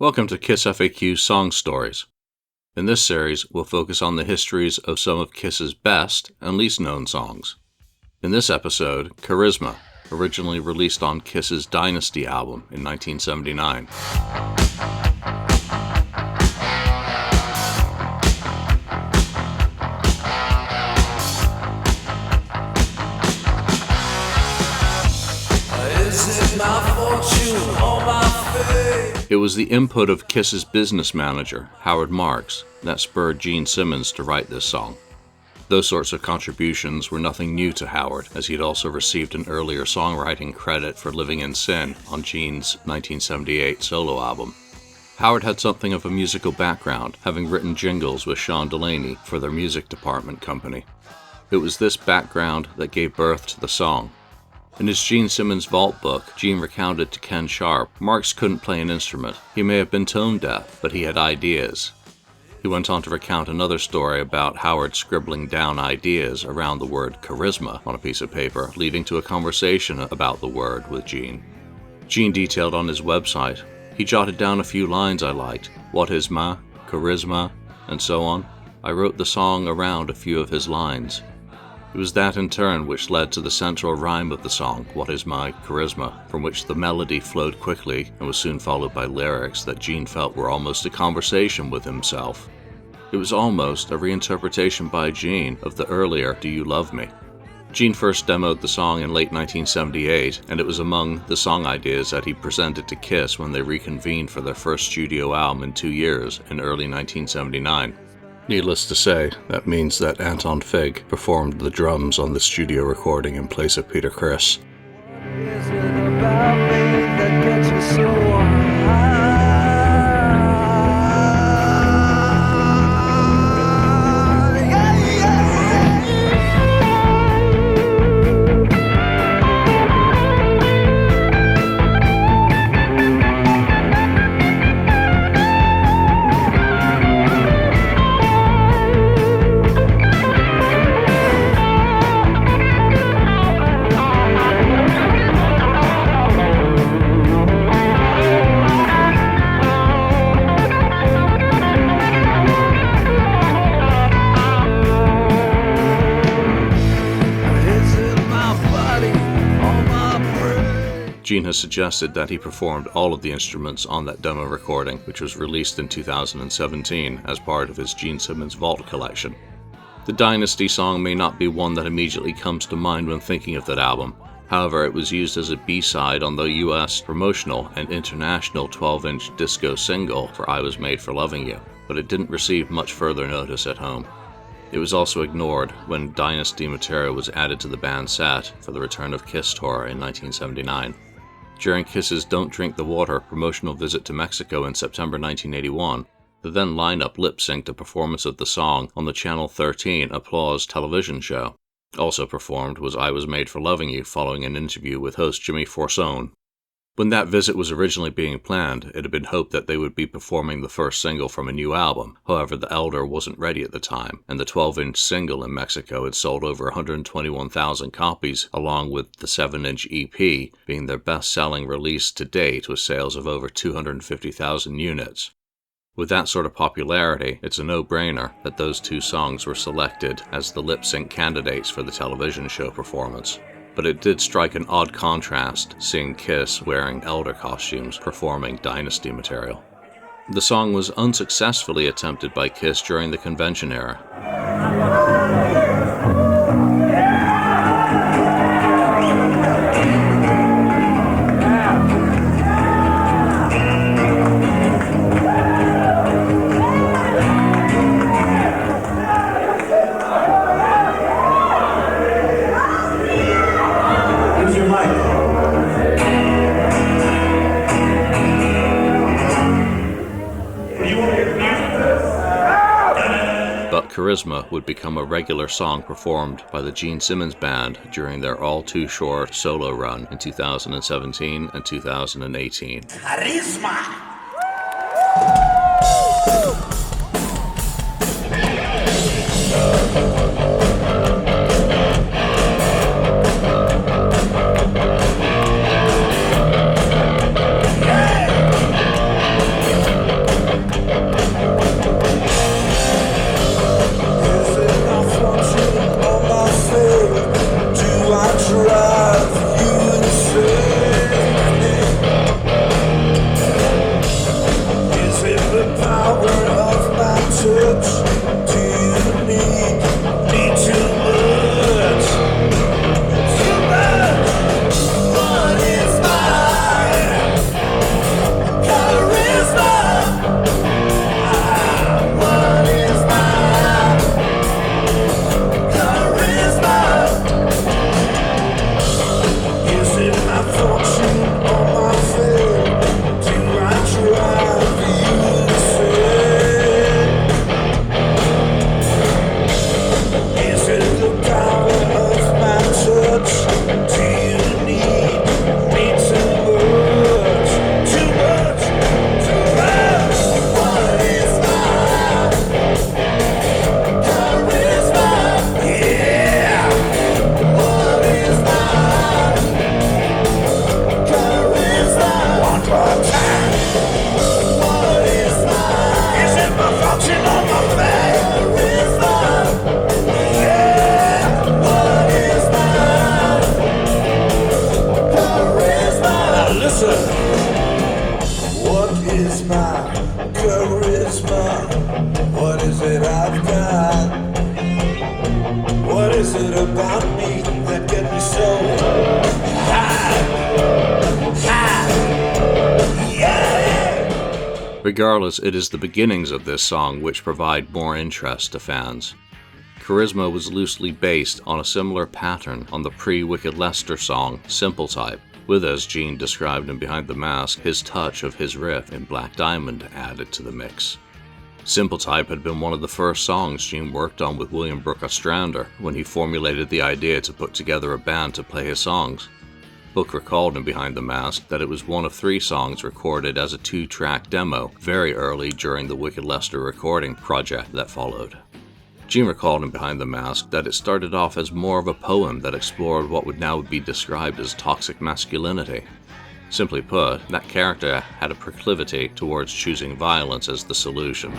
Welcome to KissFAQ Song Stories. In this series, we'll focus on the histories of some of Kiss's best and least known songs. In this episode, Charisma, originally released on Kiss's Dynasty album in 1979. It was the input of Kiss's business manager, Howard Marks, that spurred Gene Simmons to write this song. Those sorts of contributions were nothing new to Howard, as he'd also received an earlier songwriting credit for Living in Sin on Gene's 1978 solo album. Howard had something of a musical background, having written jingles with Sean Delaney for their music department company. It was this background that gave birth to the song. In his Gene Simmons Vault book, Gene recounted to Ken Sharp, Marks couldn't play an instrument. He may have been tone deaf, but he had ideas. He went on to recount another story about Howard scribbling down ideas around the word charisma on a piece of paper, leading to a conversation about the word with Gene. Gene detailed on his website, he jotted down a few lines I liked, what is ma, charisma, and so on. I wrote the song around a few of his lines. It was that in turn which led to the central rhyme of the song, What Is My Charisma, from which the melody flowed quickly and was soon followed by lyrics that Gene felt were almost a conversation with himself. It was almost a reinterpretation by Gene of the earlier Do You Love Me? Gene first demoed the song in late 1978, and it was among the song ideas that he presented to Kiss when they reconvened for their first studio album in 2 years in early 1979. Needless to say, that means that Anton Fig performed the drums on the studio recording in place of Peter Criss. Gene has suggested that he performed all of the instruments on that demo recording, which was released in 2017 as part of his Gene Simmons Vault collection. The Dynasty song may not be one that immediately comes to mind when thinking of that album. However, it was used as a B-side on the US promotional and international 12-inch disco single for I Was Made for Loving You, but it didn't receive much further notice at home. It was also ignored when Dynasty material was added to the band's set for the Return of Kiss tour in 1979. During Kiss's Don't Drink the Water promotional visit to Mexico in September 1981, the then lineup lip-synced a performance of the song on the Channel 13 Applause television show. Also performed was I Was Made for Loving You following an interview with host Jimmy Forsone. When that visit was originally being planned, it had been hoped that they would be performing the first single from a new album. However, The Elder wasn't ready at the time, and the 12-inch single in Mexico had sold over 121,000 copies, along with the 7-inch EP being their best-selling release to date with sales of over 250,000 units. With that sort of popularity, it's a no-brainer that those two songs were selected as the lip-sync candidates for the television show performance. But it did strike an odd contrast seeing Kiss wearing Elder costumes performing Dynasty material. The song was unsuccessfully attempted by Kiss during the convention era. But Charisma would become a regular song performed by the Gene Simmons Band during their all-too-short solo run in 2017 and 2018. Charisma! is my charisma? What is it I've got? What is it about me that gets me so high? Yeah! Regardless, it is the beginnings of this song which provide more interest to fans. Charisma was loosely based on a similar pattern on the pre-Wicked Lester song Simple Type, with, as Gene described in Behind the Mask, his touch of his riff in Black Diamond added to the mix. Simple Type had been one of the first songs Gene worked on with William Brooke Ostrander when he formulated the idea to put together a band to play his songs. Book recalled in Behind the Mask that it was one of 3 songs recorded as a 2-track demo very early during the Wicked Lester recording project that followed. Gene recalled in Behind the Mask that it started off as more of a poem that explored what would now be described as toxic masculinity. Simply put, that character had a proclivity towards choosing violence as the solution.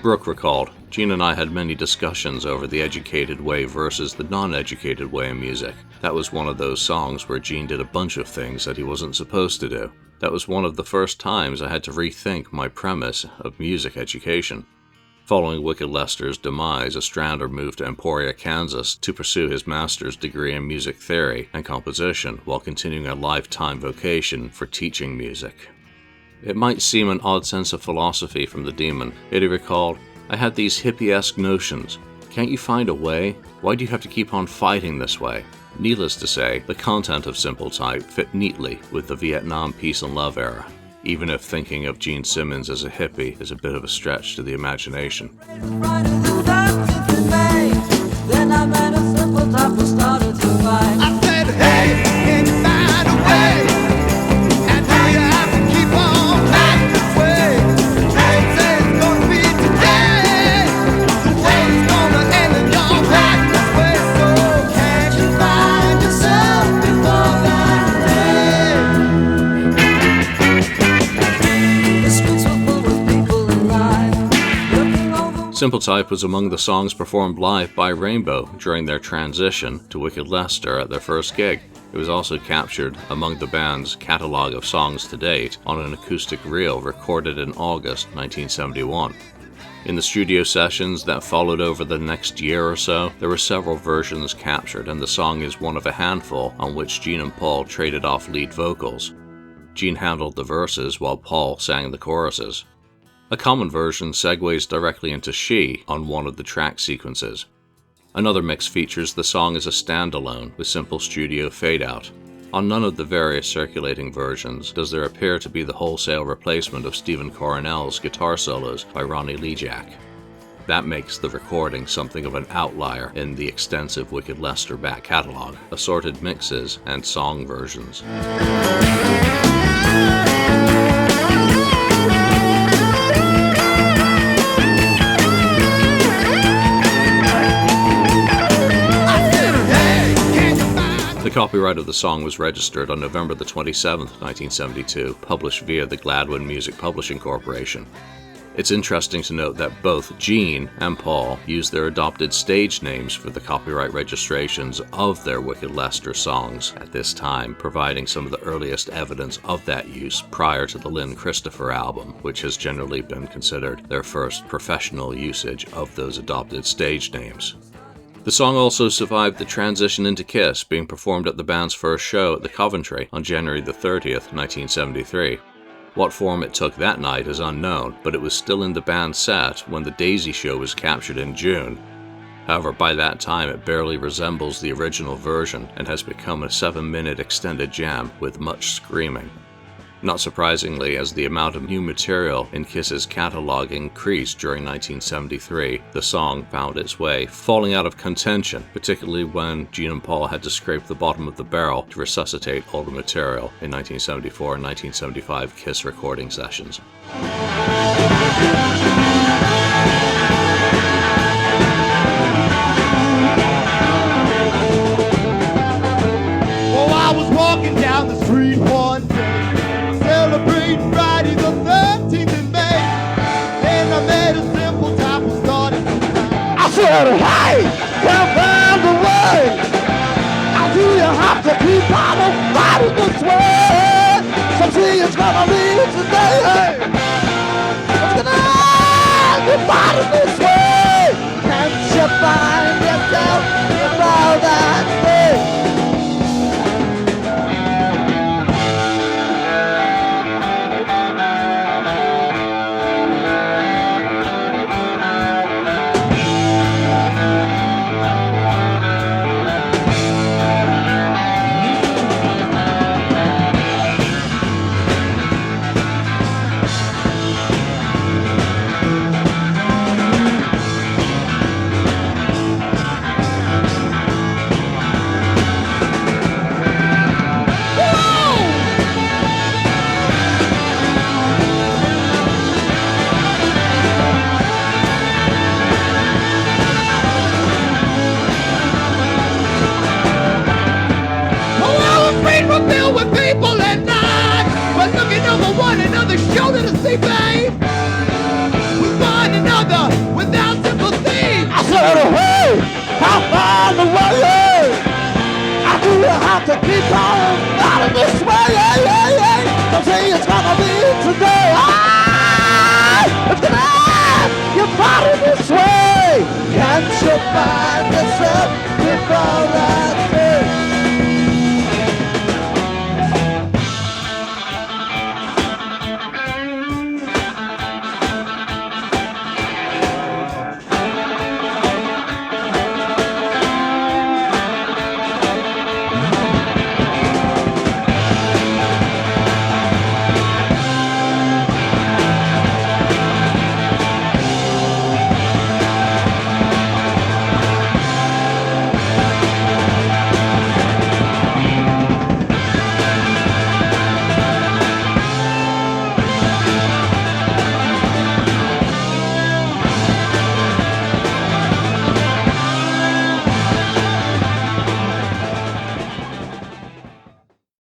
Brooke recalled, Gene and I had many discussions over the educated way versus the non-educated way in music. That was one of those songs where Gene did a bunch of things that he wasn't supposed to do. That was one of the first times I had to rethink my premise of music education. Following Wicked Lester's demise, Ostrander moved to Emporia, Kansas to pursue his master's degree in music theory and composition while continuing a lifetime vocation for teaching music. It might seem an odd sense of philosophy from the demon, yet he recalled, I had these hippie-esque notions. Can't you find a way? Why do you have to keep on fighting this way? Needless to say, the content of Simple Type fit neatly with the Vietnam peace and love era, even if thinking of Gene Simmons as a hippie is a bit of a stretch to the imagination. Simple Type was among the songs performed live by Rainbow during their transition to Wicked Lester at their first gig. It was also captured among the band's catalog of songs to date on an acoustic reel recorded in August 1971. In the studio sessions that followed over the next year or so, there were several versions captured, and the song is one of a handful on which Gene and Paul traded off lead vocals. Gene handled the verses while Paul sang the choruses. A common version segues directly into She on one of the track sequences. Another mix features the song as a standalone with simple studio fade-out. On none of the various circulating versions does there appear to be the wholesale replacement of Stephen Coronel's guitar solos by Ronnie Lee Jack. That makes the recording something of an outlier in the extensive Wicked Lester back catalog, assorted mixes and song versions. The copyright of the song was registered on November the 27th, 1972, published via the Gladwin Music Publishing Corporation. It's interesting to note that both Gene and Paul used their adopted stage names for the copyright registrations of their Wicked Lester songs at this time, providing some of the earliest evidence of that use prior to the Lynn Christopher album, which has generally been considered their first professional usage of those adopted stage names. The song also survived the transition into Kiss, being performed at the band's first show at the Coventry on January the 30th, 1973. What form it took that night is unknown, but it was still in the band's set when the Daisy Show was captured in June. However, by that time it barely resembles the original version and has become a 7-minute extended jam with much screaming. Not surprisingly, as the amount of new material in Kiss's catalog increased during 1973, the song found its way falling out of contention, particularly when Gene and Paul had to scrape the bottom of the barrel to resuscitate all the material in 1974 and 1975 Kiss recording sessions. Oh, I was walking down the street one day, celebrating Friday the 13th in May, and I met a simple type who started to cry. I said, hey, can't find the way. How do you have to keep on riding this way? Some say it's gonna lead today. Hey, it's gonna end your body this way. Can't you find yourself about that day? Shoulder to see, babe, with one another without sympathy. I said, hey, how far the way? I do have to keep on out of this way. Don't say it's gonna be